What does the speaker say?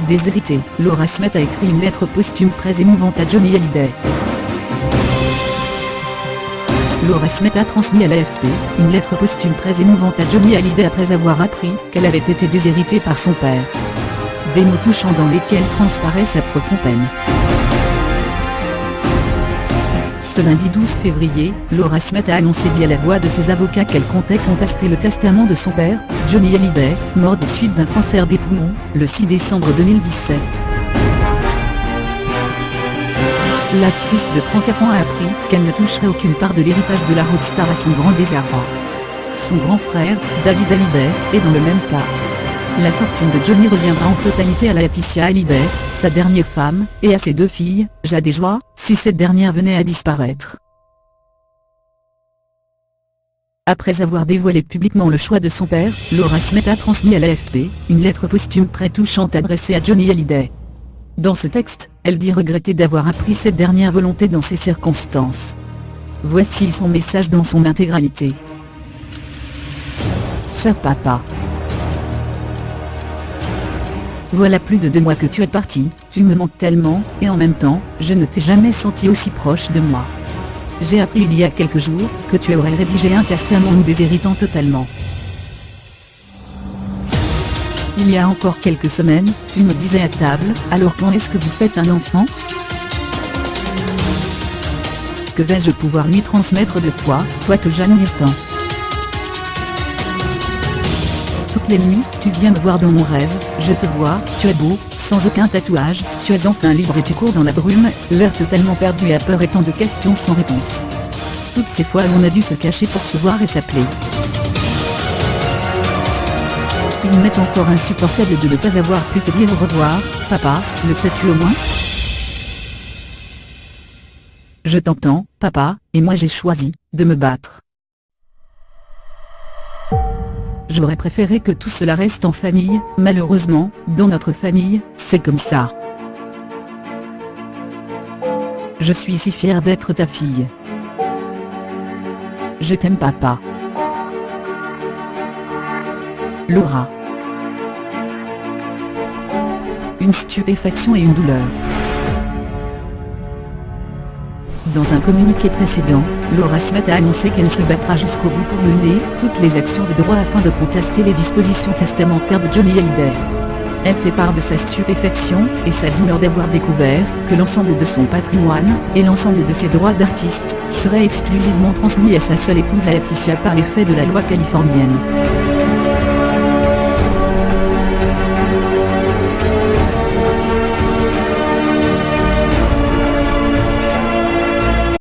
Déshéritée, Laura Smith a écrit une lettre posthume très émouvante à Johnny Hallyday. Laura Smith a transmis à l'AFP une lettre posthume très émouvante à Johnny Hallyday après avoir appris qu'elle avait été déshéritée par son père. Des mots touchants dans lesquels transparaît sa profonde peine. Ce lundi 12 février, Laura Smith a annoncé via la voix de ses avocats qu'elle comptait contester le testament de son père, Johnny Hallyday, mort des suites d'un cancer des poumons, le 6 décembre 2017. L'actrice de 34 ans a appris qu'elle ne toucherait aucune part de l'héritage de la rockstar à son grand désarroi. Son grand frère, David Hallyday, est dans le même cas. La fortune de Johnny reviendra en totalité à Laetitia Hallyday, sa dernière femme, et à ses 2 filles, Jade et Joie, si cette dernière venait à disparaître. Après avoir dévoilé publiquement le choix de son père, Laura Smith a transmis à l'AFP une lettre posthume très touchante adressée à Johnny Hallyday. Dans ce texte, elle dit regretter d'avoir appris cette dernière volonté dans ces circonstances. Voici son message dans son intégralité. Cher papa. Voilà plus de 2 mois que tu es parti, tu me manques tellement, et en même temps, je ne t'ai jamais senti aussi proche de moi. J'ai appris il y a quelques jours, que tu aurais rédigé un testament nous déshéritant totalement. Il y a encore quelques semaines, tu me disais à table, alors quand est-ce que vous faites un enfant ? Que vais-je pouvoir lui transmettre de toi que j'admire tant ? Toutes les nuits, tu viens me voir dans mon rêve, je te vois, tu es beau, sans aucun tatouage, tu es enfin libre et tu cours dans la brume, l'air totalement perdu et à peur et tant de questions sans réponse. Toutes ces fois où on a dû se cacher pour se voir et s'appeler. Il m'est encore insupportable de ne pas avoir pu te dire au revoir, papa, le sais-tu au moins ? Je t'entends, papa, et moi j'ai choisi de me battre. J'aurais préféré que tout cela reste en famille, malheureusement, dans notre famille, c'est comme ça. Je suis si fière d'être ta fille. Je t'aime papa. Laura. Une stupéfaction et une douleur. Dans un communiqué précédent, Laura Smith a annoncé qu'elle se battra jusqu'au bout pour mener toutes les actions de droit afin de contester les dispositions testamentaires de Johnny Hallyday. Elle fait part de sa stupéfaction et sa douleur d'avoir découvert que l'ensemble de son patrimoine et l'ensemble de ses droits d'artiste seraient exclusivement transmis à sa seule épouse Laetitia par l'effet de la loi californienne.